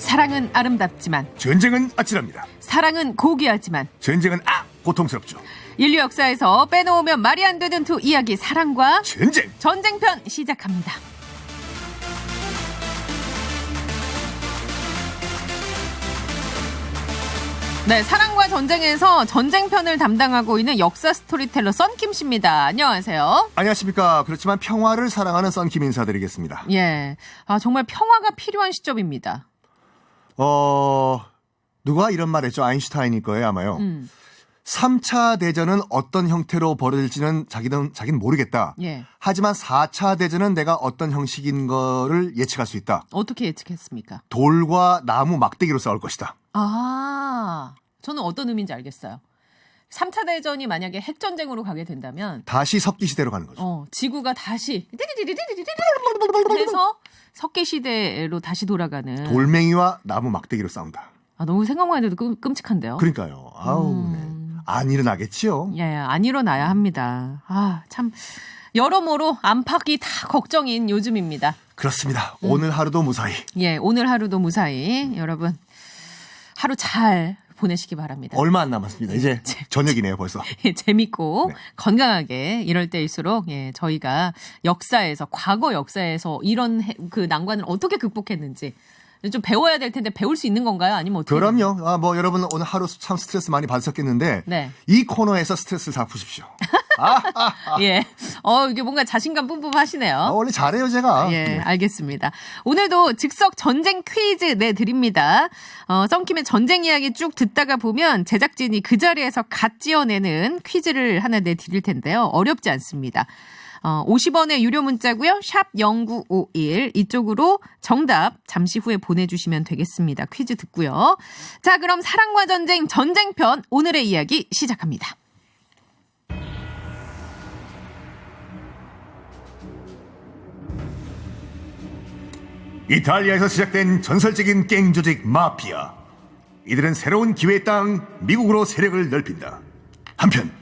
사랑은 아름답지만 전쟁은 아찔합니다. 사랑은 고귀하지만 전쟁은 고통스럽죠. 인류 역사에서 빼놓으면 말이 안 되는 두 이야기, 사랑과 전쟁편 시작합니다. 네, 사랑과 전쟁에서 전쟁편을 담당하고 있는 역사 스토리텔러 썬킴 씨입니다. 안녕하세요. 안녕하십니까. 그렇지만 평화를 사랑하는 썬킴 인사드리겠습니다. 예, 정말 평화가 필요한 시점입니다. 누가 이런 말 했죠? 아인슈타인일 거예요, 아마요. 3차 대전은 어떤 형태로 벌어질지는 자기는 모르겠다. 예. 하지만 4차 대전은 내가 어떤 형식인 거를 예측할 수 있다. 어떻게 예측했습니까? 돌과 나무 막대기로 싸울 것이다. 저는 어떤 의미인지 알겠어요. 3차 대전이 만약에 핵전쟁으로 가게 된다면 다시 석기 시대로 가는 거죠. 지구가 다시 해서 석기 시대로 다시 돌아가는. 돌멩이와 나무 막대기로 싸운다. 너무 생각만 해도 끔찍한데요. 그러니까요. 네. 안 일어나겠지요. 예, 안 일어나야 합니다. 참 여러모로 안팎이 다 걱정인 요즘입니다. 그렇습니다. 오늘 하루도 무사히. 예, 오늘 하루도 무사히 여러분 하루 잘 보내시기 바랍니다. 얼마 안 남았습니다. 이제 저녁이네요, 벌써. 재밌고 네. 건강하게 이럴 때일수록 저희가 과거 역사에서 이런 그 난관을 어떻게 극복했는지 좀 배워야 될 텐데 배울 수 있는 건가요? 아니면 어떻게? 그럼요. 여러분 오늘 하루 참 스트레스 많이 받으셨겠는데 네. 이 코너에서 스트레스를 다 푸십시오. 예. 이게 뭔가 자신감 뿜뿜하시네요. 원래 잘해요, 제가. 예, 알겠습니다. 오늘도 즉석 전쟁 퀴즈 내드립니다. 썬킴의 전쟁 이야기 쭉 듣다가 보면 제작진이 그 자리에서 갓 지어내는 퀴즈를 하나 내드릴 텐데요. 어렵지 않습니다. 50원의 유료 문자고요. 샵 0951 이쪽으로 정답 잠시 후에 보내주시면 되겠습니다. 퀴즈 듣고요. 자, 그럼 사랑과 전쟁 전쟁편 오늘의 이야기 시작합니다. 이탈리아에서 시작된 전설적인 갱 조직 마피아. 이들은 새로운 기회의 땅 미국으로 세력을 넓힌다. 한편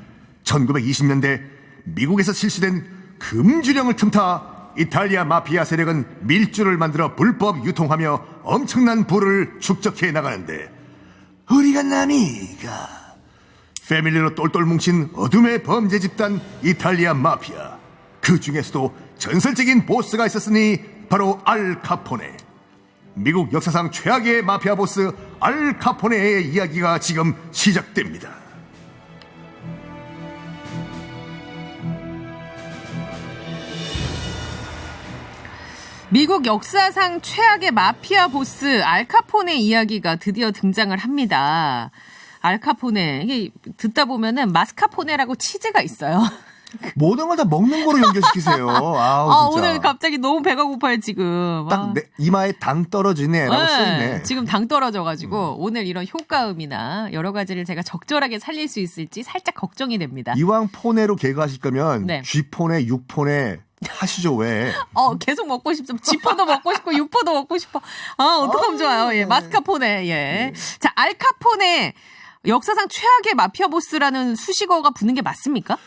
1920년대 미국에서 실시된 금주령을 틈타 이탈리아 마피아 세력은 밀주를 만들어 불법 유통하며 엄청난 부를 축적해 나가는데 우리가 남이가 패밀리로 똘똘 뭉친 어둠의 범죄 집단 이탈리아 마피아. 그 중에서도 전설적인 보스가 있었으니 바로 알 카포네. 미국 역사상 최악의 마피아 보스 알 카포네의 이야기가 지금 시작됩니다. 미국 역사상 최악의 마피아 보스 알카포네 이야기가 드디어 등장을 합니다. 알카포네, 이게 듣다 보면은 마스카포네라고 치즈가 있어요. 모든 걸 다 먹는 거로 연결시키세요. 진짜. 오늘 갑자기 너무 배가 고파요, 지금. 딱 이마에 당 떨어지네라고 써있네. 지금 당 떨어져가지고 오늘 이런 효과음이나 여러 가지를 제가 적절하게 살릴 수 있을지 살짝 걱정이 됩니다. 이왕 포네로 개그하실 거면 네. G포네, 6포네 하시죠, 왜? 계속 먹고 싶죠. 지포도 먹고 싶고 육포도 먹고 싶어. 어떡하면 좋아요. 예, 마스카포네. 예. 자, 알카포네 역사상 최악의 마피아 보스라는 수식어가 붙는 게 맞습니까?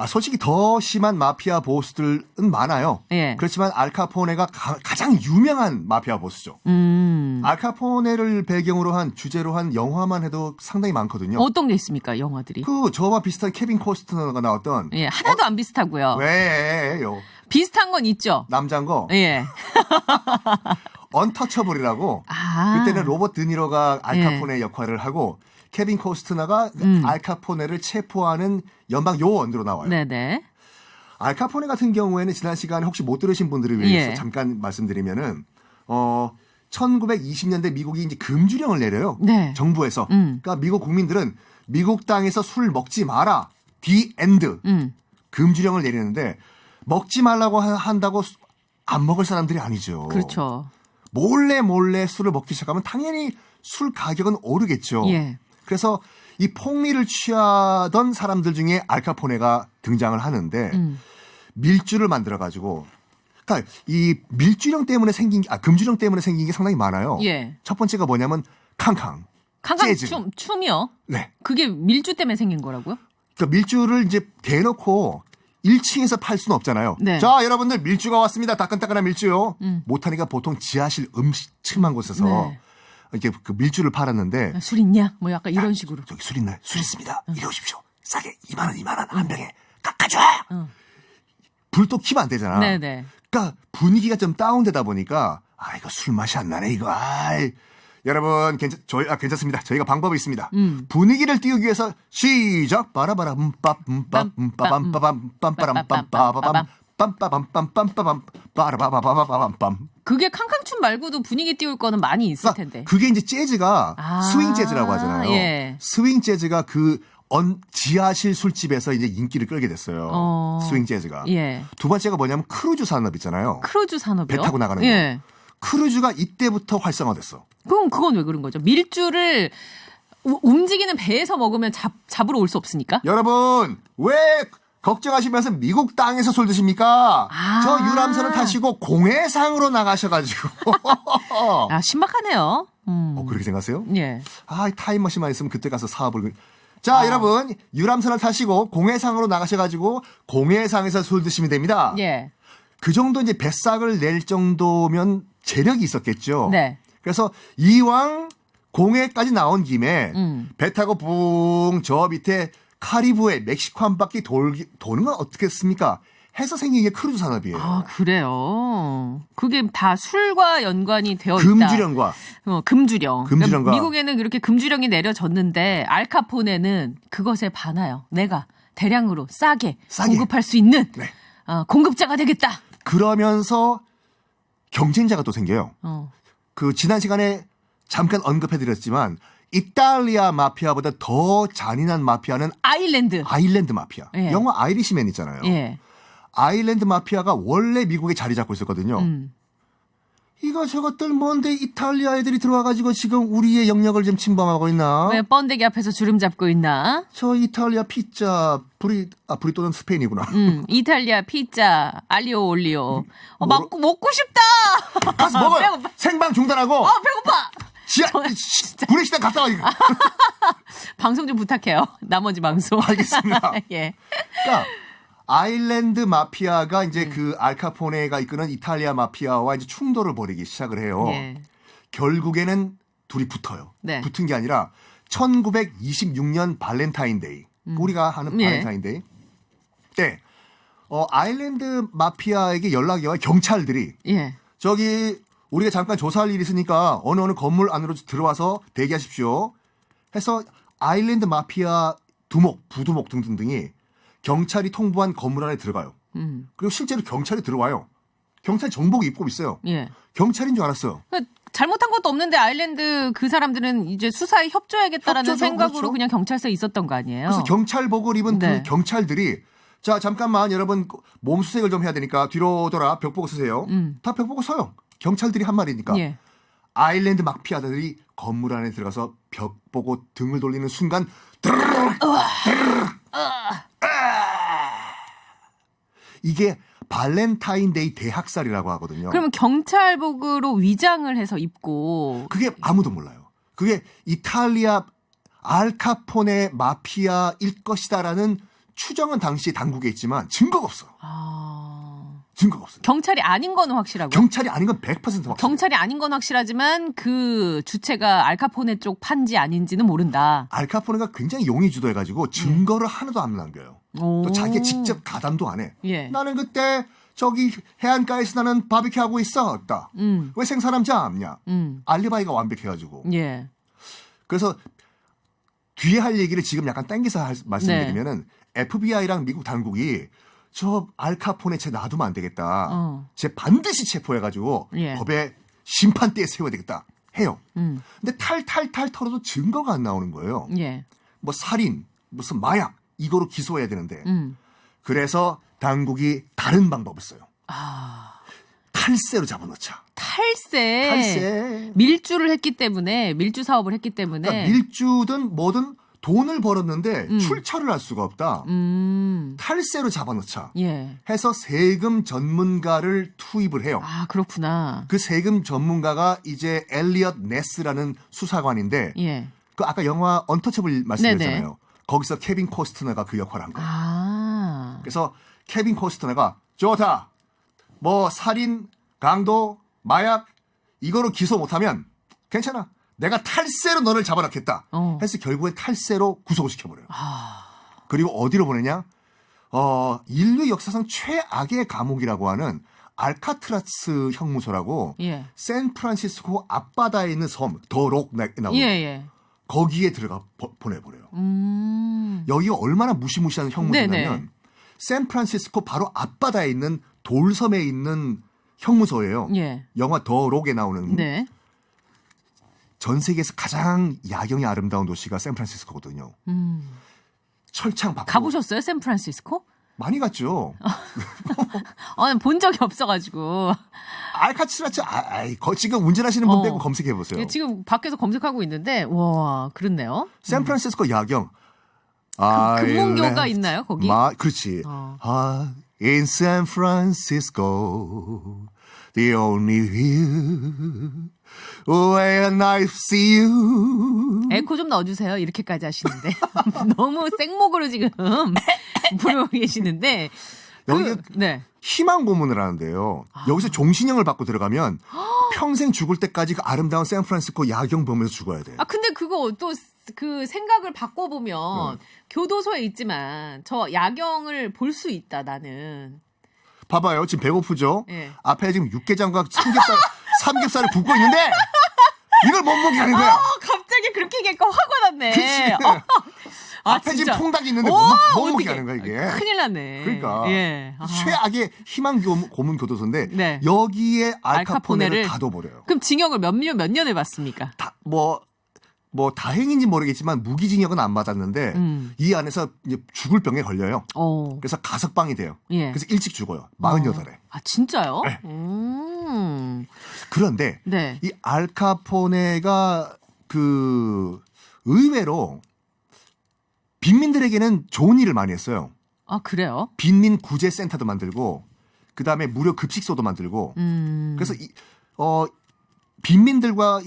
솔직히 더 심한 마피아 보스들은 많아요. 예. 그렇지만 알카포네가 가장 유명한 마피아 보스죠. 알카포네를 배경으로 한 주제로 한 영화만 해도 상당히 많거든요. 어떤 게 있습니까, 영화들이? 저와 비슷한 케빈 코스트너가 나왔던. 예, 하나도 안 비슷하고요. 왜요? 비슷한 건 있죠. 남잔 거. 예. 언터처블이라고. 그때는 로버트 드니로가 알카포네 역할을 하고 케빈 코스트너가 알카포네를 체포하는 연방 요원으로 나와요. 네네. 알카포네 같은 경우에는 지난 시간에 혹시 못 들으신 분들을 위해서 잠깐 말씀드리면은 1920년대 미국이 이제 금주령을 내려요. 네. 정부에서. 그러니까 미국 국민들은 미국 땅에서 술 먹지 마라. 디 엔드. 금주령을 내리는데 먹지 말라고 한다고 안 먹을 사람들이 아니죠. 그렇죠. 몰래 술을 먹기 시작하면 당연히 술 가격은 오르겠죠. 예. 그래서 이 폭리를 취하던 사람들 중에 알카포네가 등장을 하는데 밀주를 만들어가지고, 그러니까 이 밀주령 때문에 금주령 때문에 생긴 게 상당히 많아요. 예. 첫 번째가 뭐냐면 캉캉 재즈. 춤이요? 네. 그게 밀주 때문에 생긴 거라고요? 그러니까 밀주를 이제 대놓고 1층에서 팔 수는 없잖아요. 네. 자, 여러분들 밀주가 왔습니다. 따끈따끈한 밀주요. 못하니까 보통 지하실 음식층한 곳에서 네. 이렇게 그 밀주를 팔았는데 술 있냐? 뭐 약간 이런 식으로. 저기 술 있나요? 술 있습니다. 이리 오십시오. 싸게 2만 원 한 병에 깎아줘. 불도 켜면 안 되잖아. 네네. 그러니까 분위기가 좀 다운되다 보니까 이거 술 맛이 안 나네 이거. 여러분 괜찮습니다. 저희가 방법이 있습니다. 분위기를 띄우기 위해서 시작. 빠라바라 빰빰빰빰빰빰빰빰빰빰빰빰빰빰 빰빠밤빰빰빰빰 빠라바바바바밤빰. 그게 캉캉춤 말고도 분위기 띄울 거는 많이 있을 텐데. 그게 이제 재즈가 스윙 재즈라고 하잖아요. 예. 스윙 재즈가 그 지하실 술집에서 이제 인기를 끌게 됐어요. 스윙 재즈가. 예. 두 번째가 뭐냐면 크루즈 산업 있잖아요. 크루즈 산업이요? 배 타고 나가는 예. 거. 크루즈가 이때부터 활성화됐어. 그럼 그건 왜 그런 거죠? 밀주를 움직이는 배에서 먹으면 잡으러 올 수 없으니까? 여러분 왜 걱정하시면서 미국 땅에서 술 드십니까? 저 유람선을 타시고 공해상으로 나가셔가지고. 신박하네요. 그렇게 생각하세요? 예. 타임머신만 있으면 그때 가서 사업을. 자, 여러분 유람선을 타시고 공해상으로 나가셔가지고 공해상에서 술 드시면 됩니다. 예. 그 정도 이제 뱃삭을 낼 정도면 재력이 있었겠죠. 네. 그래서 이왕 공해까지 나온 김에 배 타고 붕 저 밑에 카리브해 멕시코 한 바퀴 도는 건 어떻겠습니까? 해서 생긴 게 크루즈 산업이에요. 그래요. 그게 다 술과 연관이 되어 있다. 금주령과. 금주령. 금주령과. 그러니까 미국에는 그렇게 금주령이 내려졌는데 알카포네는 그것에 반하여 내가 대량으로 싸게. 공급할 수 있는 공급자가 되겠다. 그러면서 경쟁자가 또 생겨요. 그 지난 시간에 잠깐 언급해드렸지만 이탈리아 마피아보다 더 잔인한 마피아는 아일랜드 마피아. 예. 영화 아이리시맨 있잖아요. 예. 아일랜드 마피아가 원래 미국에 자리 잡고 있었거든요. 이거 저것들 뭔데 이탈리아 애들이 들어와가지고 지금 우리의 영역을 좀 침범하고 있나? 왜 번데기 앞에서 주름 잡고 있나? 저 이탈리아 피자 브리또는 스페인이구나. 이탈리아 피자 알리오 올리오. 먹고 싶다. 가서 먹어요. 배고파. 생방 중단하고. 배고파. 구내식당 갔다 와. 방송 좀 부탁해요. 나머지 방송. 알겠습니다. 예. 그러니까 아일랜드 마피아가 이제 그 알카포네가 이끄는 이탈리아 마피아와 이제 충돌을 벌이기 시작을 해요. 예. 결국에는 둘이 붙어요. 네. 붙은 게 아니라 1926년 발렌타인데이. 우리가 하는 발렌타인데이. 때 아일랜드 마피아에게 연락이 와요. 경찰들이. 예. 저기 우리가 잠깐 조사할 일이 있으니까 어느 건물 안으로 들어와서 대기하십시오. 해서 아일랜드 마피아 두목, 부두목 등등등이 경찰이 통보한 건물 안에 들어가요. 그리고 실제로 경찰이 들어와요. 경찰 정복 입고 있어요. 예. 경찰인 줄 알았어요. 잘못한 것도 없는데 아일랜드 그 사람들은 이제 수사에 협조해야겠다라는 생각으로 그렇죠. 그냥 경찰서에 있었던 거 아니에요? 그래서 경찰복을 입은 네. 그 경찰들이 자 잠깐만 여러분 몸 수색을 좀 해야 되니까 뒤로 돌아 벽 보고 서세요. 다 벽 보고 서요. 경찰들이 한 말이니까. 예. 아일랜드 마피아들이 건물 안에 들어가서 벽 보고 등을 돌리는 순간 이게 발렌타인데이 대학살이라고 하거든요. 그러면 경찰복으로 위장을 해서 입고 그게 아무도 몰라요. 그게 이탈리아 알카포네 마피아일 것이다라는 추정은 당시 당국에 있지만 증거가 없어요. 증거가 없어요. 경찰이 아닌 건 확실하고. 경찰이 아닌 건 100% 확실해요. 경찰이 아닌 건 확실하지만 그 주체가 알카포네 쪽 판지 아닌지는 모른다. 알카포네가 굉장히 용의주도해가지고 증거를 하나도 안 남겨요. 또 자기가 직접 가담도 안 해. 예. 나는 그때 저기 해안가에서 나는 바비큐 하고 있었다. 왜 생사람 잡냐? 알리바이가 완벽해가지고. 예. 그래서 뒤에 할 얘기를 지금 약간 땡겨서 말씀드리면은 FBI랑 미국 당국이 저 알카포네 쟤 놔두면 안 되겠다. 쟤 반드시 체포해가지고 예. 법에 심판대에 세워야 되겠다 해요. 근데 탈탈탈 털어도 증거가 안 나오는 거예요. 예. 뭐 살인, 무슨 마약 이거로 기소해야 되는데 그래서 당국이 다른 방법을 써요. 탈세로 잡아놓자. 탈세. 밀주를 했기 때문에 밀주 사업을 했기 때문에 그러니까 밀주든 뭐든 돈을 벌었는데 출처를 알 수가 없다. 탈세로 잡아놓자. 예. 해서 세금 전문가를 투입을 해요. 아, 그렇구나. 그 세금 전문가가 이제 엘리엇 네스라는 수사관인데 예. 그 아까 영화 언터처블 말씀드렸잖아요. 네네. 거기서 케빈 코스트너가 그 역할을 한 거예요. 아. 그래서 케빈 코스트너가 좋다. 뭐 살인, 강도, 마약 이거로 기소 못하면 괜찮아. 내가 탈세로 너를 잡아놓겠다. 어. 해서 결국엔 탈세로 구속을 시켜버려요. 아. 그리고 어디로 보내냐? 인류 역사상 최악의 감옥이라고 하는 알카트라스 형무소라고 예. 샌프란시스코 앞바다에 있는 섬 더록 나오는 예. 거기에 들어가 보내버려요. 음. 여기가 얼마나 무시무시한 형무소냐면 네네. 샌프란시스코 바로 앞바다에 있는 돌섬에 있는 형무소예요. 예. 영화 더록에 나오는 네. 전 세계에서 가장 야경이 아름다운 도시가 샌프란시스코거든요. 철창 밖으로 가보셨어요, 샌프란시스코? 많이 갔죠. 본 적이 없어가지고. 알카트라스 지금 운전하시는 분 빼고 검색해 보세요. 예, 지금 밖에서 검색하고 있는데, 와, 그렇네요. 샌프란시스코 야경. 금문교가 있나요, 거기? 그렇지. In San Francisco, the only view when I see you. 에코 좀 넣어주세요. 이렇게까지 하시는데. 너무 생목으로 지금 부르고 계시는데. 여기 네. 희망 고문을 하는데요. 여기서 종신형을 받고 들어가면 평생 죽을 때까지 그 아름다운 샌프란시스코 야경 보면서 죽어야 돼요. 근데 그거 또 그 생각을 바꿔보면 교도소에 있지만 저 야경을 볼 수 있다, 나는. 봐봐요. 지금 배고프죠? 예. 앞에 지금 육개장과 삼겹살을 굽고 있는데 이걸 못 먹게 하는 거야. 갑자기 그렇게 얘기하니까 화가 났네. 그치. 앞에 지금 통닭이 있는데 못 먹게 하는 거야, 이게. 큰일 났네. 그러니까. 예. 최악의 희망 고문 교도소인데 네. 여기에 알카포네를 알카포네를 가둬버려요. 그럼 징역을 몇 년을 받습니까? 다행인지 모르겠지만 무기징역은 안 받았는데 이 안에서 이제 죽을 병에 걸려요. 그래서 가석방이 돼요. 예. 그래서 일찍 죽어요. 48에. 진짜요? 네. 그런데 네. 이 알카포네가 의외로 빈민들에게는 좋은 일을 많이 했어요. 그래요? 빈민 구제 센터도 만들고 그다음에 무료 급식소도 만들고 그래서 빈민들과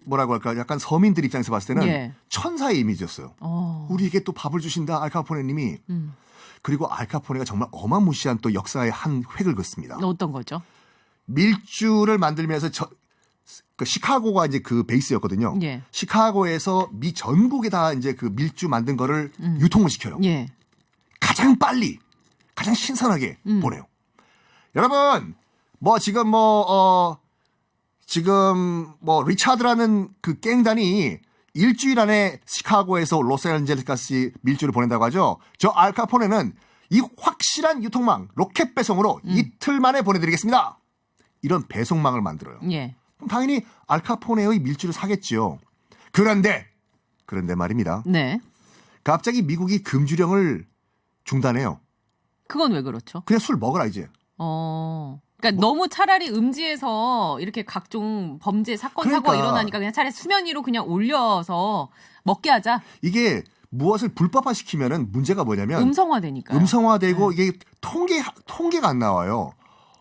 뭐라고 할까 약간 서민들 입장에서 봤을 때는 예. 천사의 이미지였어요. 우리에게 또 밥을 주신다 알카포네님이. 그리고 알카포네가 정말 어마무시한 또 역사의 한 획을 긋습니다. 어떤 거죠? 밀주를 만들면서 시카고가 이제 그 베이스였거든요. 예. 시카고에서 미 전국에 다 이제 그 밀주 만든 거를 유통을 시켜요. 예. 가장 빨리, 가장 신선하게 보내요. 여러분, 지금 리차드라는 그 갱단이 일주일 안에 시카고에서 로스앤젤레스까지 밀주를 보낸다고 하죠. 저 알카포네는 이 확실한 유통망, 로켓 배송으로 이틀 만에 보내드리겠습니다. 이런 배송망을 만들어요. 예. 그럼 당연히 알카포네의 밀주를 사겠죠. 그런데 말입니다. 네. 갑자기 미국이 금주령을 중단해요. 그건 왜 그렇죠? 그냥 술 먹어라 이제. 그러니까 너무 차라리 음지에서 이렇게 각종 범죄 사건 사고가 일어나니까 그냥 차라리 수면 위로 그냥 올려서 먹게 하자. 이게 무엇을 불법화 시키면은 문제가 뭐냐면 음성화되니까. 음성화되고 이게 통계가 안 나와요.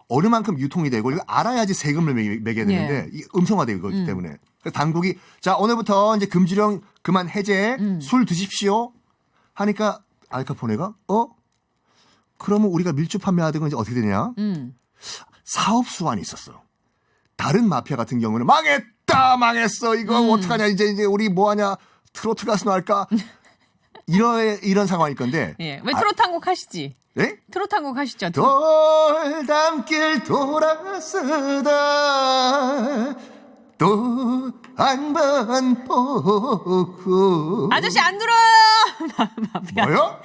어느 만큼 유통이 되고 이거 알아야지 세금을 매겨야 되는데 이게 음성화되고 있기 때문에 그래서 당국이 자 오늘부터 이제 금주령 그만 해제 술 드십시오 하니까 알카포네가 그러면 우리가 밀주 판매하던 건 이제 어떻게 되냐? 사업 수완이 있었어. 다른 마피아 같은 경우는 망했어 이거 어떡하냐 이제 우리 뭐하냐 트로트 가수나 할까 이런 상황일 건데. 예. 왜 트로트 한 곡 하시지? 네? 트로트 한 곡 하시죠. 돌담길 돌아서다 또 한 번 보고 아저씨 안 들어요. 마피아. 뭐요?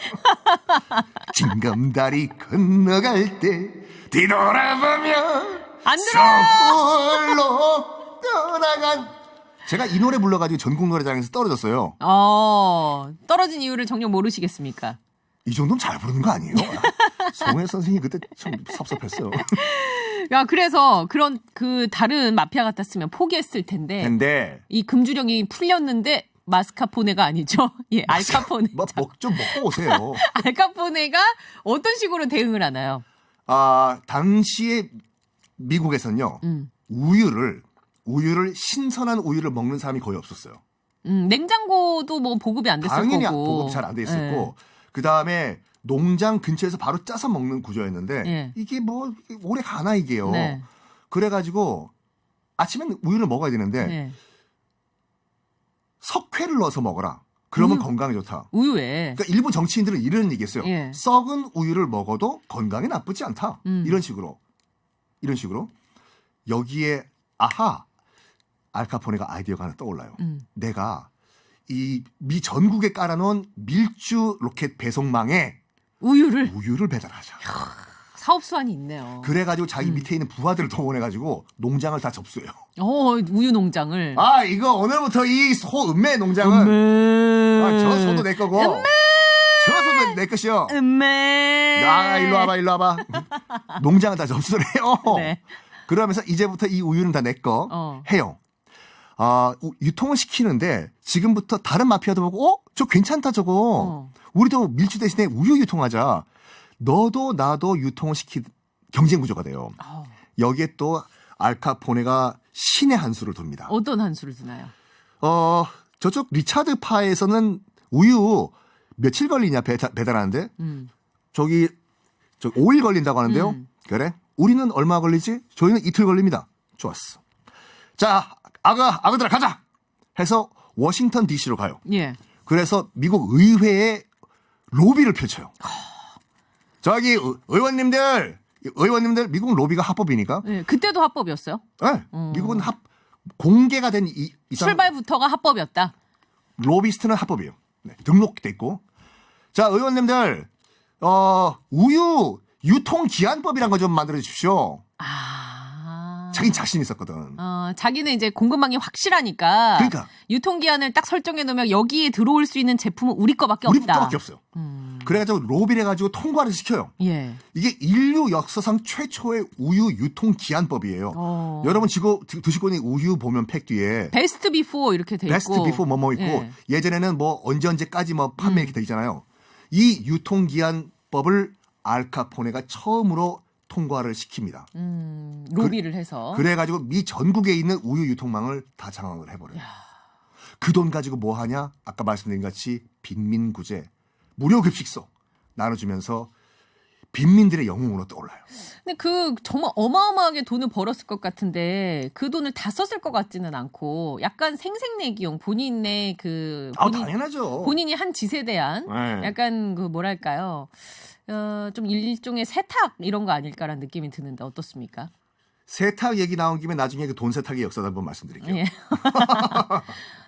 징검다리 건너갈 때 뒤돌아보면 안 들어요. 서울로 떠나간 제가 이 노래 불러가지고 전국 노래장에서 떨어졌어요. 떨어진 이유를 정녕 모르시겠습니까? 이 정도면 잘 부르는 거 아니에요? 송혜 선생님이 그때 좀 섭섭했어요. 야, 그래서 그런 다른 마피아 같았으면 포기했을 텐데. 근데 이 금주령이 풀렸는데 마스카포네가 아니죠. 예, 알카포네. 좀 먹고 오세요. 알카포네가 어떤 식으로 대응을 하나요? 당시에 미국에서는요. 우유를 신선한 우유를 먹는 사람이 거의 없었어요. 냉장고도 뭐 보급이 안 됐을 당연히 거고. 보급 잘 안 돼 있었고. 그다음에 농장 근처에서 바로 짜서 먹는 구조였는데 이게 뭐 오래 가나 이게요. 네. 그래가지고 아침엔 우유를 먹어야 되는데 석회를 넣어서 먹어라. 그러면 우유. 건강에 좋다. 우유에. 그러니까 일부 정치인들은 이런 얘기했어요. 예. 썩은 우유를 먹어도 건강에 나쁘지 않다. 이런 식으로. 여기에 알카포네가 아이디어가 하나 떠올라요. 내가 이 미 전국에 깔아놓은 밀주 로켓 배송망에 우유를 배달하자. 사업 수완이 있네요. 그래가지고 자기 밑에 있는 부하들을 동원해가지고 농장을 다 접수해요. 우유 농장을. 이거 오늘부터 이 소 음매 농장은 저 소도 내 거고 저 소도 내 것이요. 일로 와봐. 농장을 다 접수를 해요. 네. 그러면서 이제부터 이 우유는 다 내 거 해요. 유통을 시키는데 지금부터 다른 마피아도 보고 저 괜찮다 저거. 우리도 밀주 대신에 우유 유통하자. 너도 나도 유통을 경쟁 구조가 돼요. 여기에 또 알카포네가 신의 한 수를 둡니다. 어떤 한 수를 두나요? 저쪽 리차드 파에서는 우유 며칠 걸리냐 배달하는데 저기 5일 걸린다고 하는데요. 그래? 우리는 얼마 걸리지? 저희는 이틀 걸립니다. 좋았어. 자, 아그들아 가자. 해서 워싱턴 DC로 가요. 예. 그래서 미국 의회에 로비를 펼쳐요. 저기 의원님들 미국은 로비가 합법이니까. 예. 그때도 합법이었어요? 네, 미국은 공개가 된 이상 출발부터가 합법이었다. 로비스트는 합법이에요. 네, 등록돼 있고. 자, 의원님들 우유 유통기한법이란 거 좀 만들어 주십시오. 자긴 자신 있었거든. 자기는 이제 공급망이 확실하니까. 그러니까. 유통기한을 딱 설정해 놓으면 여기에 들어올 수 있는 제품은 우리 거밖에 우리 없다. 거밖에 없어요. 그래가지고 로비를 해가지고 통과를 시켜요. 예. 이게 인류 역사상 최초의 우유 유통기한법이에요. 여러분 드시고 있는 우유 보면 팩 뒤에 베스트 비포 이렇게 돼 있고. 베스트 비포 뭐뭐 있고 예전에는 뭐 언제까지 뭐 판매 이렇게 돼 있잖아요. 이 유통기한법을 알카포네가 처음으로 통과를 시킵니다. 로비를 해서. 그래가지고 미 전국에 있는 우유 유통망을 다 장악을 해버려요. 그 돈 가지고 뭐 하냐? 아까 말씀드린 같이 빈민구제, 무료 급식소 나눠주면서 빈민들의 영웅으로 떠올라요. 근데 정말 어마어마하게 돈을 벌었을 것 같은데 그 돈을 다 썼을 것 같지는 않고 약간 생색내기용 본인의 당연하죠. 본인이 한 짓에 대한 네. 약간 뭐랄까요? 좀 일종의 세탁 이런 거 아닐까라는 느낌이 드는데 어떻습니까? 세탁 얘기 나온 김에 나중에 그 돈 세탁의 역사도 한번 말씀드릴게요. 예.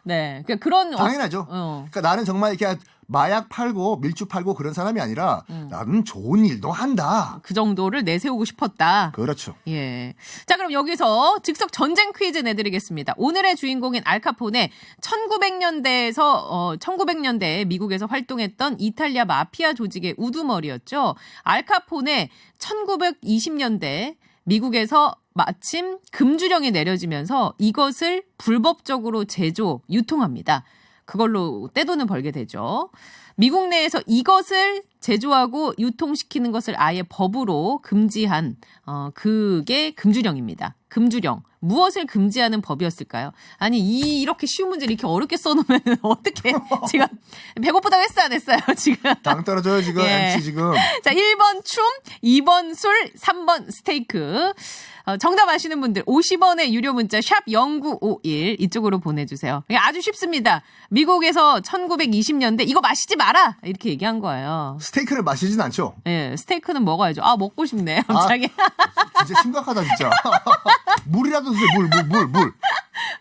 네, 그런 당연하죠. 그러니까 나는 정말 이렇게 마약 팔고 밀주 팔고 그런 사람이 아니라 나는 좋은 일도 한다. 그 정도를 내세우고 싶었다. 그렇죠. 예. 자, 그럼 여기서 즉석 전쟁 퀴즈 내드리겠습니다. 오늘의 주인공인 알카포네 1900년대에 미국에서 활동했던 이탈리아 마피아 조직의 우두머리였죠. 알카포네 1920년대 미국에서 마침 금주령이 내려지면서 이것을 불법적으로 유통합니다. 그걸로 떼돈을 벌게 되죠. 미국 내에서 이것을 제조하고 유통시키는 것을 아예 법으로 금지한 그게 금주령입니다. 금주령. 무엇을 금지하는 법이었을까요? 아니 이렇게 쉬운 문제를 이렇게 어렵게 써놓으면 어떻게 제가 배고프다고 했어요 안 했어요 지금? 당 떨어져요 지금 예. MC 지금. 자 1번 춤, 2번 술, 3번 스테이크. 정답 아시는 분들 50원의 유료 문자 샵 0951 이쪽으로 보내주세요. 아주 쉽습니다. 미국에서 1920년대 이거 마시지 마라 이렇게 얘기한 거예요. 스테이크를 마시진 않죠? 네, 스테이크는 먹어야죠. 먹고 싶네 갑자기. 진짜 심각하다 진짜. 물이라도 드세요. 물.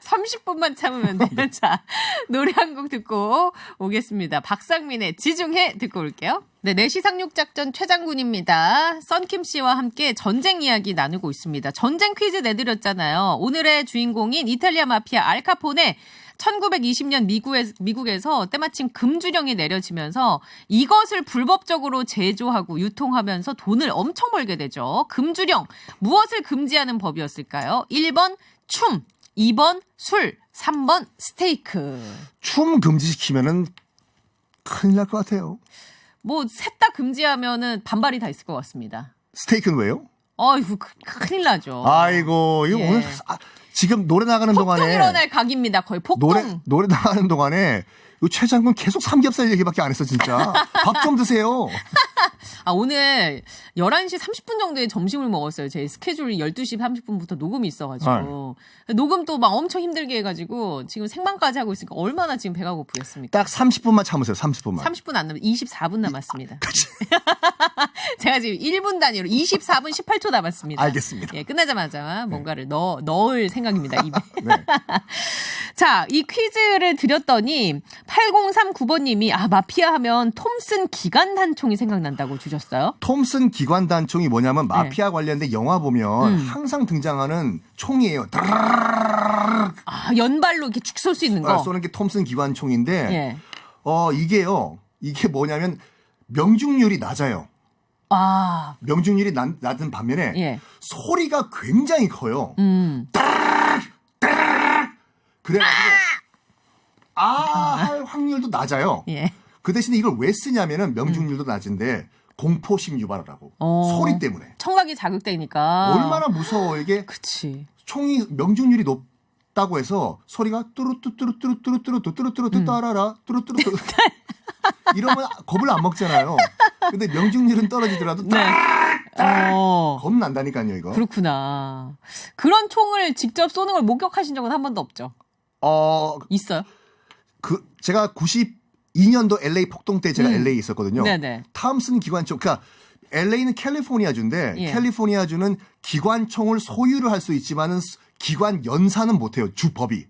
30분만 참으면 돼요. 자, 노래 한 곡 듣고 오겠습니다. 박상민의 지중해 듣고 올게요. 네, 내시 상륙작전 최장군입니다. 썬킴 씨와 함께 전쟁 이야기 나누고 있습니다. 전쟁 퀴즈 내드렸잖아요. 오늘의 주인공인 이탈리아 마피아 알카포네 1920년 미국에서 때마침 금주령이 내려지면서 이것을 불법적으로 제조하고 유통하면서 돈을 엄청 벌게 되죠. 금주령, 무엇을 금지하는 법이었을까요? 1번 춤, 2번 술, 3번 스테이크. 춤 금지시키면은 큰일 날 것 같아요. 뭐 셋 다 금지하면은 반발이 다 있을 것 같습니다. 스테이크는 왜요? 어이구 큰일 나죠. 아이고 이거 예. 오늘 지금 노래 나가는 폭동 동안에 일어날 각입니다. 거의 폭동. 노래 나가는 동안에 최 장군 계속 삼겹살 얘기밖에 안 했어 진짜. 밥 좀 드세요. 오늘 11시 30분 정도에 점심을 먹었어요. 제 스케줄이 12시 30분부터 녹음이 있어가지고. 녹음 또 막 엄청 힘들게 해가지고 지금 생방까지 하고 있으니까 얼마나 지금 배가 고프겠습니까? 딱 30분만 참으세요. 30분만. 30분 안 남았, 24분 남았습니다. 제가 지금 1분 단위로 24분 18초 남았습니다. 알겠습니다. 예, 끝나자마자 뭔가를 넣을 생각입니다, 입에. 네. 자, 이 퀴즈를 드렸더니 8039번님이 마피아 하면 톰슨 기관 단총이 생각난다고 주셨어요. 톰슨 기관 단총이 뭐냐면 마피아 관련된 영화 보면 항상 등장하는 총이에요. 연발로 이렇게 쭉 쏠 수 있는 거. 쏘는 게 톰슨 기관 총인데 예. 이게 뭐냐면 명중률이 낮아요. 명중률이 낮은 반면에 예. 소리가 굉장히 커요. 그래가지고 할 확률도 낮아요. 예. 그 대신에 이걸 왜 쓰냐면은 명중률도 낮은데 공포심 유발하라고. 소리 때문에. 청각이 자극되니까. 얼마나 무서워 이게. 그치. 총이 명중률이 높다고 해서 소리가 뚜루뚜루뚜루뚜루뚜루뚜루뚜루뚜루 따라라 뚜루뚜루뚜루 이러면 겁을 안 먹잖아요. 근데 명중률은 떨어지더라도 겁난다니까요, 이거. 그렇구나. 그런 총을 직접 쏘는 걸 목격하신 적은 한 번도 없죠? 있어요? 제가 92년도 LA 폭동 때 제가 LA에 있었거든요. 네네. 탐슨 기관총, 그러니까 LA는 캘리포니아주인데 예. 캘리포니아주는 기관총을 소유를 할 수 있지만은 기관 연사는 못해요. 주법이.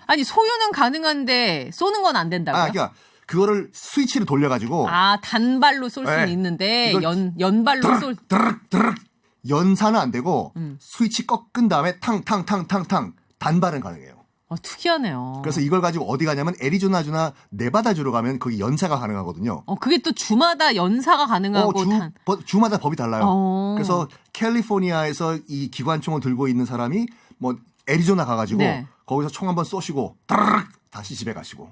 아니 소유는 가능한데 쏘는 건 안 된다고요? 그러니까 그거를 스위치를 돌려가지고 단발로 쏠 수는 네. 있는데 이걸 연발로 쏠. 연사는 안 되고 스위치 꺾은 다음에 탕탕탕탕탕 단발은 가능해요. 특이하네요. 그래서 이걸 가지고 어디 가냐면 애리조나주나 네바다주로 가면 거기 연사가 가능하거든요. 그게 또 주마다 연사가 가능하고 주마다 법이 달라요. 어. 그래서 캘리포니아에서 이 기관총을 들고 있는 사람이 뭐 애리조나 가가지고 네. 거기서 총 한번 쏘시고 따르륵 다시 집에 가시고.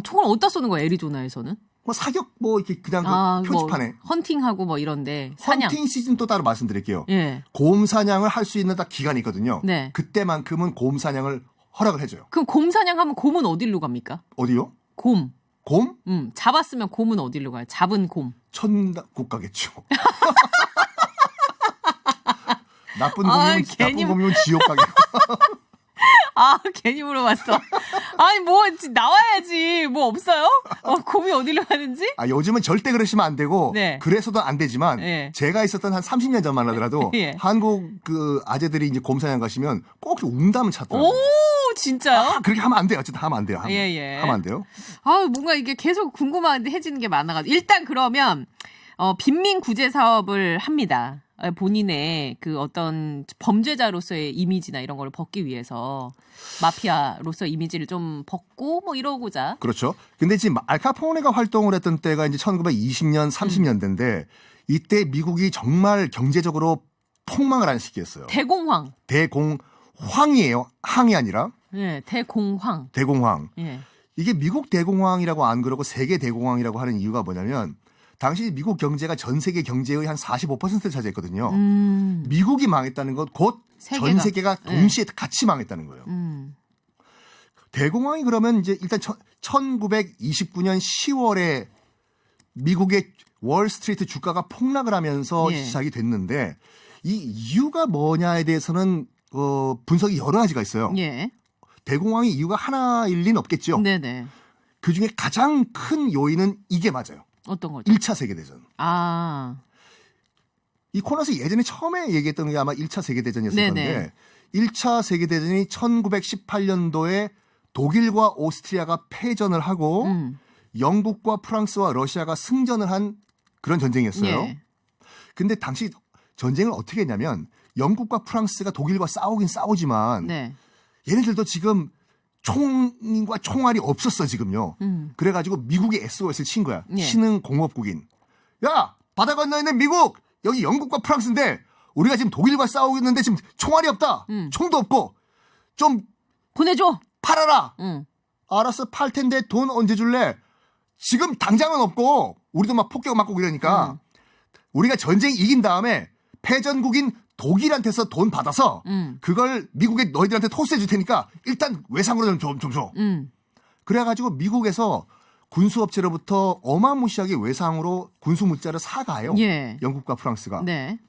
총을 어디다 쏘는 거예요, 애리조나에서는? 뭐 사격 뭐 이렇게 그냥 그 표지판에. 헌팅하고 뭐 이런데 사냥. 헌팅 시즌 또 따로 말씀드릴게요. 예. 곰 사냥을 할 수 있는 딱 기간이 있거든요. 네. 그때만큼은 곰 사냥을 허락을 해줘요. 그럼 곰 사냥하면 곰은 어디로 갑니까? 어디요? 곰. 곰? 잡았으면 곰은 어디로 가요? 잡은 곰. 천국 가겠죠. 나쁜 곰이면 지옥 가겠죠. 괜히 물어봤어. 아니, 나와야지. 뭐 없어요? 곰이 어디로 가는지? 요즘은 절대 그러시면 안 되고, 네. 그래서도 안 되지만, 예. 제가 있었던 한 30년 전만 하더라도, 예. 한국 아재들이 이제 곰사냥 가시면 꼭 웅담을 찾더라고요. 진짜요? 그렇게 하면 안 돼요. 어쨌든 하면 안 돼요. 예. 하면 안 돼요. 뭔가 이게 계속 궁금해지는 게 많아가지고. 일단 그러면, 빈민 구제 사업을 합니다. 본인의 그 어떤 범죄자로서의 이미지나 이런 걸 벗기 위해서 마피아로서의 이미지를 좀 벗고 뭐 이러고자. 그렇죠. 근데 지금 알카포네가 활동을 했던 때가 이제 1920년, 30년대인데 이때 미국이 정말 경제적으로 폭망을 한 시기였어요. 대공황이에요. 항이 아니라. 네, 대공황. 예. 이게 미국 대공황이라고 안 그러고 세계 대공황이라고 하는 이유가 뭐냐면 당시 미국 경제가 전 세계 경제의 한 45%를 차지했거든요. 미국이 망했다는 것 곧 전 세계가 동시에 같이 망했다는 거예요. 대공황이 그러면 이제 일단 1929년 10월에 미국의 월스트리트 주가가 폭락을 하면서 시작이 됐는데 이 이유가 뭐냐에 대해서는 분석이 여러 가지가 있어요. 예. 대공황의 이유가 하나일 리는 없겠죠. 네네. 그중에 가장 큰 요인은 이게 맞아요. 어떤 거죠? 1차 세계대전. 이 코너에서 예전에 처음에 얘기했던 게 아마 1차 세계대전이었을 건데 1차 세계대전이 1918년도에 독일과 오스트리아가 패전을 하고 영국과 프랑스와 러시아가 승전을 한 그런 전쟁이었어요. 예. 근데 당시 전쟁을 어떻게 했냐면 영국과 프랑스가 독일과 싸우긴 싸우지만 얘네들도 지금 총과 총알이 없었어 지금요. 그래가지고 미국에 SOS를 친 거야. 신흥 공업국인. 야 바다 건너에 있는 미국 여기 영국과 프랑스인데 우리가 지금 독일과 싸우고 있는데 지금 총알이 없다. 총도 없고 좀 보내줘. 팔아라. 알았어 팔 텐데 돈 언제 줄래? 지금 당장은 없고 우리도 막 폭격 맞고 이러니까 우리가 전쟁 이긴 다음에 패전국인 독일한테서 돈 받아서 그걸 미국에 너희들한테 토스해 줄 테니까 일단 외상으로 좀 줘. 그래가지고 미국에서 군수업체로부터 어마무시하게 외상으로 군수 물자를 사가요. 예. 영국과 프랑스가. 네.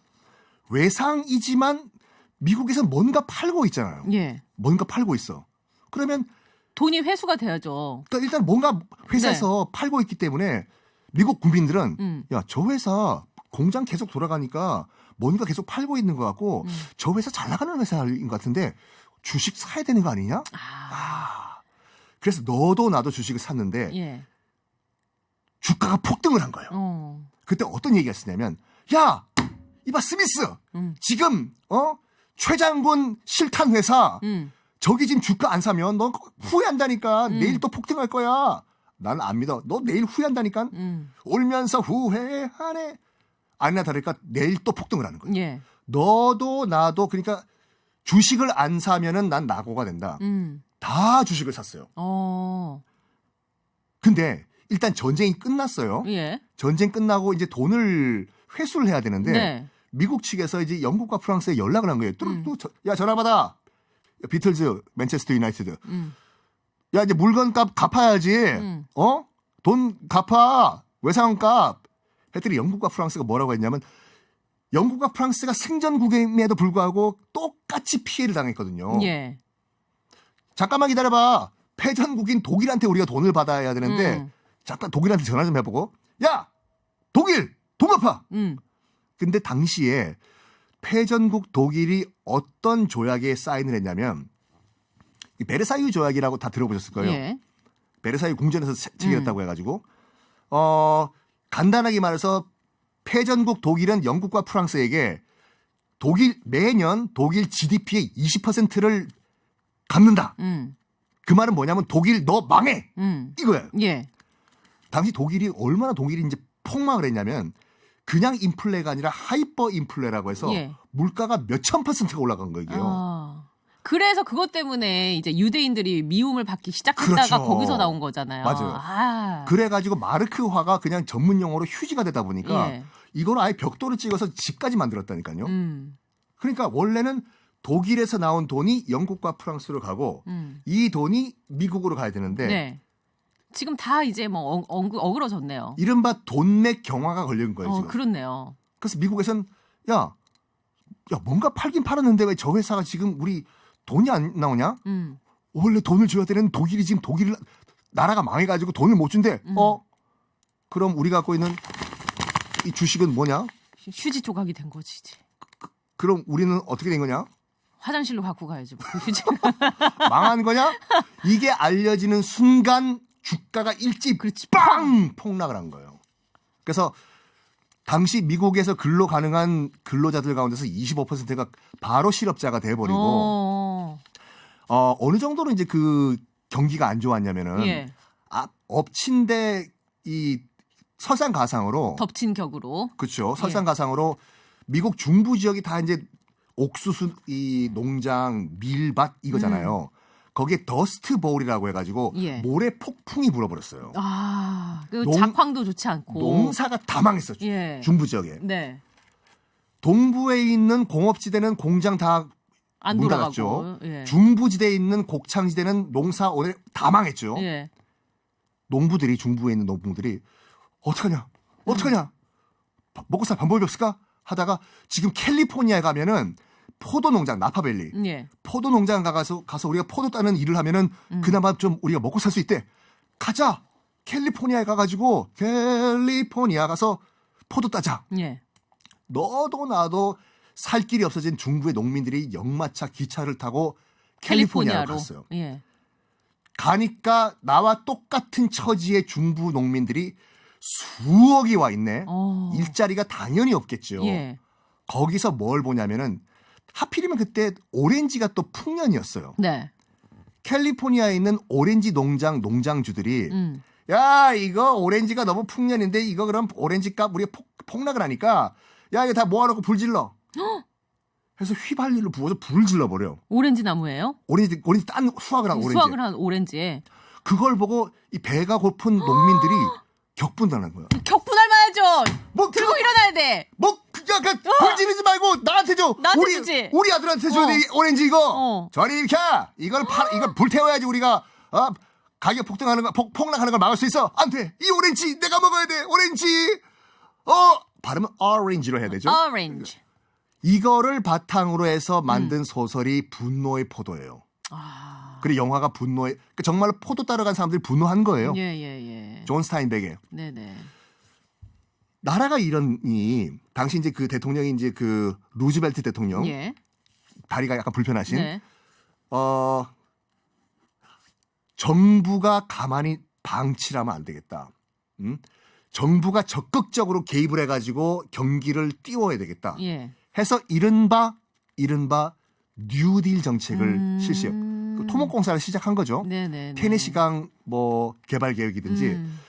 외상이지만 미국에서 뭔가 팔고 있잖아요. 예. 뭔가 팔고 있어. 그러면 돈이 회수가 돼야죠. 그러니까 일단 뭔가 회사에서 팔고 있기 때문에 미국 국민들은 야, 저 회사 공장 계속 돌아가니까 뭔가 계속 팔고 있는 것 같고 저 회사 잘 나가는 회사인 것 같은데 주식 사야 되는 거 아니냐? 그래서 너도 나도 주식을 샀는데 예. 주가가 폭등을 한 거예요. 그때 어떤 얘기가 있었냐면 야 이봐 스미스 지금 최장군 실탄 회사 저기 지금 주가 안 사면 너 후회한다니까 내일 또 폭등할 거야. 난 안 믿어. 너 내일 후회한다니까. 울면서 후회하네. 아니나 다를까 내일 또 폭등을 하는 거예요. 예. 너도 나도 그러니까 주식을 안 사면은 난 낙오가 된다. 다 주식을 샀어요. 근데 일단 전쟁이 끝났어요. 예. 전쟁 끝나고 이제 돈을 회수를 해야 되는데 네. 미국 측에서 이제 영국과 프랑스에 연락을 한 거예요. 야 전화 받아. 비틀즈, 맨체스터 유나이티드. 야 이제 물건값 갚아야지. 돈 갚아. 외상값. 했더니 영국과 프랑스가 뭐라고 했냐면 영국과 프랑스가 승전국임에도 불구하고 똑같이 피해를 당했거든요. 예. 잠깐만 기다려봐. 패전국인 독일한테 우리가 돈을 받아야 되는데 잠깐 독일한테 전화 좀 해보고 야 독일 돈 갚아. 근데 당시에 패전국 독일이 어떤 조약에 사인을 했냐면 이 베르사유 조약이라고 다 들어보셨을 거예요. 예. 베르사유 궁전에서 체결했다고 해가지고 간단하게 말해서 패전국 독일은 영국과 프랑스에게 매년 독일 GDP의 20%를 갚는다. 그 말은 뭐냐면 독일 너 망해 이거야. 예. 당시 얼마나 독일이 이제 폭망을 했냐면 그냥 인플레가 아니라 하이퍼 인플레라고 해서 예. 물가가 몇천 %가 올라간 거예요. 그래서 그것 때문에 이제 유대인들이 미움을 받기 시작했다가 그렇죠. 거기서 나온 거잖아요. 맞아요. 그래가지고 마르크화가 그냥 전문 용어로 휴지가 되다 보니까 예. 이걸 아예 벽돌을 찍어서 집까지 만들었다니까요. 그러니까 원래는 독일에서 나온 돈이 영국과 프랑스로 가고 이 돈이 미국으로 가야 되는데 네. 지금 다 이제 뭐 어그러졌네요. 이른바 돈맥 경화가 걸린 거예요. 지금. 그렇네요. 그래서 미국에선 야 뭔가 팔긴 팔았는데 왜 저 회사가 지금 우리 돈이 안 나오냐? 원래 돈을 줘야 되는 독일이 지금 독일 나라가 망해가지고 돈을 못 준대. 그럼 우리가 갖고 있는 이 주식은 뭐냐? 휴지 조각이 된 거지 이제. 그럼 우리는 어떻게 된 거냐? 화장실로 갖고 가야지. 뭐 휴지. 망한 거냐? 이게 알려지는 순간 주가가 일찍 빵 폭락을 한 거예요. 그래서 당시 미국에서 근로 가능한 근로자들 가운데서 25%가 바로 실업자가 돼버리고 어느 정도로 이제 그 경기가 안 좋았냐면은 예. 엎친데 이 설상가상으로 덮친 격으로. 그렇죠. 설상가상으로 미국 중부 지역이 다 이제 옥수수 이 농장 밀밭 이거잖아요. 거기에 더스트 보울이라고 해가지고 예. 모래 폭풍이 불어버렸어요. 작황도 좋지 않고 농사가 다 망했었죠. 예. 중부 지역에. 네. 동부에 있는 공업지대는 공장 다 안 문 돌아가고. 닫았죠. 예. 중부지대에 있는 곡창지대는 농사 오늘 다 망했죠. 예. 중부에 있는 농부들이 어떡하냐 먹고 살 방법이 없을까 하다가 지금 캘리포니아에 가면은 포도 농장 나파밸리 예. 포도 농장 가서 우리가 포도 따는 일을 하면은 그나마 좀 우리가 먹고 살 수 있대. 가자. 캘리포니아에 가가지고 캘리포니아 가서 포도 따자. 예. 너도 나도 살 길이 없어진 중부의 농민들이 역마차 기차를 타고 캘리포니아로 갔어요. 예. 가니까 나와 똑같은 처지의 중부 농민들이 수억이 와 있네. 일자리가 당연히 없겠죠. 예. 거기서 뭘 보냐면은 하필이면 그때 오렌지가 또 풍년이었어요. 네. 캘리포니아에 있는 오렌지 농장주들이 야 이거 오렌지가 너무 풍년인데 이거 그럼 오렌지 값 우리가 폭락을 하니까 야 이거 다 모아놓고 불 질러. 해서 휘발유를 부어서 불을 질러버려. 오렌지 나무예요? 오렌지 딴 수확을 한 오렌지. 수확을 한 오렌지에. 그걸 보고 이 배가 고픈 농민들이 격분하는 거야. 격분할 만하죠. 뭐 들고 일어나야 돼. 불 지르지 말고 나한테 줘. 나한테 주지. 우리 아들한테 줘야 돼. 오렌지 이거. 어. 저리 비켜. 이걸 불 태워야지 우리가 가격 폭락하는 걸 막을 수 있어. 안 돼. 이 오렌지 내가 먹어야 돼. 오렌지. 발음은 orange로 해야 되죠. orange. 이거를 바탕으로 해서 만든 소설이 분노의 포도예요. 그리고 영화가 분노의 그러니까 정말로 포도 따라간 사람들이 분노한 거예요. 예. 존 스타인백의. 네네. 나라가 이러니 당시 이제 그 대통령이 이제 그 루즈벨트 대통령 예. 다리가 약간 불편하신 네. 정부가 가만히 방치하면 안 되겠다. 정부가 적극적으로 개입을 해가지고 경기를 띄워야 되겠다. 예. 해서 이른바 뉴딜 정책을 실시해요. 그 토목공사를 시작한 거죠. 네네. 테네시강 뭐 개발 계획이든지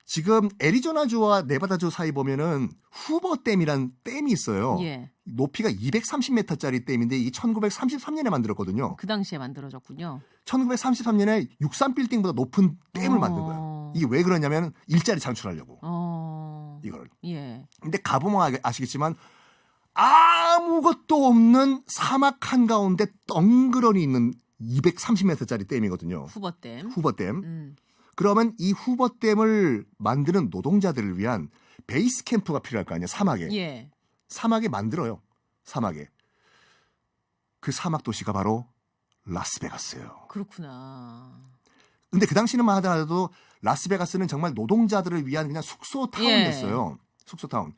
지금 애리조나주와 네바다주 사이 보면은 후버댐이란 댐이 있어요. 예. 높이가 230m짜리 댐인데 이게 1933년에 만들었거든요. 그 당시에 만들어졌군요. 1933년에 63빌딩보다 높은 댐을 만든 거예요. 이게 왜 그러냐면 일자리 창출하려고. 이걸. 예. 근데 가보면 아시겠지만 아무것도 없는 사막 한가운데 덩그러니 있는 230m짜리 댐이거든요. 후버댐. 후버댐. 그러면 이 후버댐을 만드는 노동자들을 위한 베이스 캠프가 필요할 거 아니에요. 사막에. 예. 사막에 만들어요. 사막에. 그 사막 도시가 바로 라스베가스예요. 그렇구나. 근데 그 당시는만 하더라도 라스베가스는 정말 노동자들을 위한 그냥 숙소 타운이었어요. 숙소 타운.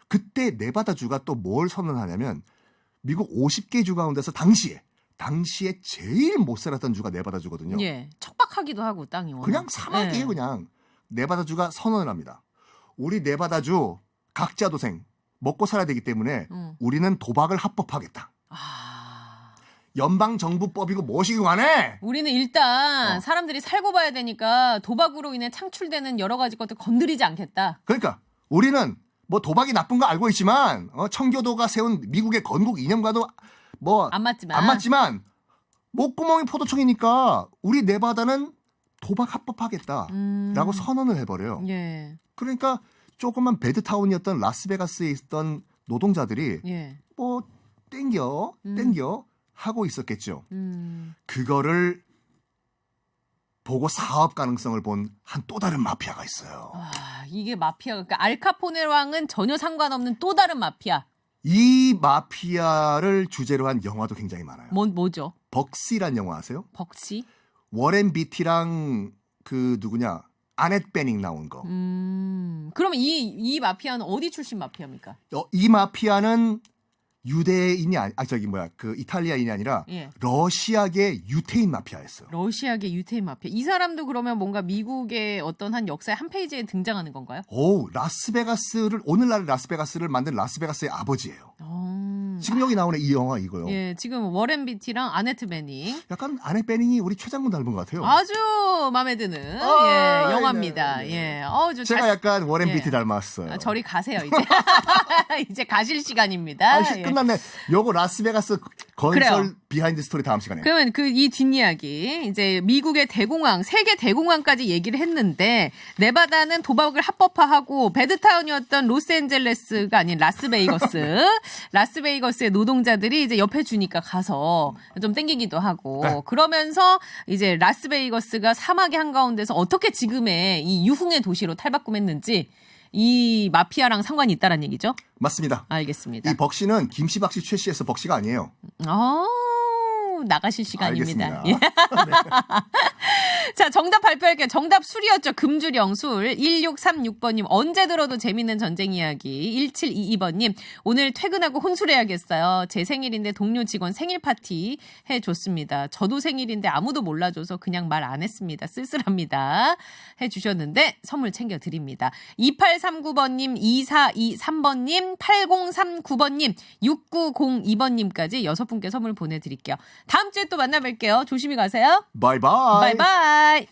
그때 네바다주가 또 뭘 선언하냐면 미국 50개 주 가운데서 당시에 제일 못 살았던 주가 네바다주거든요. 예. 척박하기도 하고 땅이 워낙. 그냥 사막이에요. 예. 그냥. 네바다주가 선언을 합니다. 우리 네바다주 각자 도생 먹고 살아야 되기 때문에 우리는 도박을 합법화하겠다. 연방정부법이고 무엇이고 간에 우리는 일단 사람들이 살고 봐야 되니까 도박으로 인해 창출되는 여러 가지 것들 건드리지 않겠다. 그러니까 우리는 뭐 도박이 나쁜 거 알고 있지만 청교도가 세운 미국의 건국 이념과도 뭐 안 맞지만. 안 맞지만 목구멍이 포도청이니까 우리 네바다는 도박 합법하겠다라고 선언을 해버려요. 예. 그러니까 조그만 베드타운이었던 라스베가스에 있던 노동자들이 예. 뭐 땡겨 하고 있었겠죠. 그거를 보고 사업 가능성을 본 한 또 다른 마피아가 있어요. 이게 마피아가 그러니까 알카포네랑은 전혀 상관없는 또 다른 마피아. 이 마피아를 주제로 한 영화도 굉장히 많아요. 뭐죠? 벅시란 영화 아세요? 벅시? 워렌 비티랑 그 누구냐 아넷 베닝 나온 거. 그러면 이 마피아는 어디 출신 마피아입니까? 이 마피아는 유대인이 그 이탈리아인이 아니라 예. 러시아계 유태인 마피아였어요. 러시아계 유태인 마피아. 이 사람도 그러면 뭔가 미국의 어떤 한 역사의 한 페이지에 등장하는 건가요? 오늘날 라스베가스를 만든 라스베가스의 아버지예요. 지금 여기 나오는 이 영화 이거요. 예, 지금 워렌 비티랑 아네트 베닝. 약간 아넷 베닝이 우리 최장군 닮은 것 같아요. 아주 마음에 드는 예, 영화입니다. 네. 예. 제가 약간 워렌 예. 비티 닮았어요. 저리 가세요, 이제. 이제 가실 시간입니다. 예. 끝났네. 요거 라스베가스 건설 그래요. 비하인드 스토리 다음 시간에. 그러면 이 뒷이야기 이제 미국의 대공황, 세계 대공황까지 얘기를 했는데 네바다는 도박을 합법화하고 배드타운이었던 로스앤젤레스가 아닌 라스베이거스의 노동자들이 이제 옆에 주니까 가서 좀 땡기기도 하고 네. 그러면서 이제 라스베이거스가 사막의 한가운데서 어떻게 지금의 이 유흥의 도시로 탈바꿈했는지 이 마피아랑 상관이 있다는 얘기죠? 맞습니다. 알겠습니다. 이 벅씨는 김씨박씨 최씨에서 벅씨가 아니에요. 나가실 시간입니다. 알겠습니다. 예. 자, 정답 발표할게요. 정답 술이었죠. 금주령 술. 1636번님, 언제 들어도 재밌는 전쟁 이야기. 1722번님, 오늘 퇴근하고 혼술해야겠어요. 제 생일인데 동료 직원 생일 파티 해줬습니다. 저도 생일인데 아무도 몰라줘서 그냥 말 안 했습니다. 쓸쓸합니다. 해주셨는데 선물 챙겨드립니다. 2839번님, 2423번님, 8039번님, 6902번님까지 6분께 선물 보내드릴게요. 다음 주에 또 만나뵐게요. 조심히 가세요. 바이바이. 바이바이.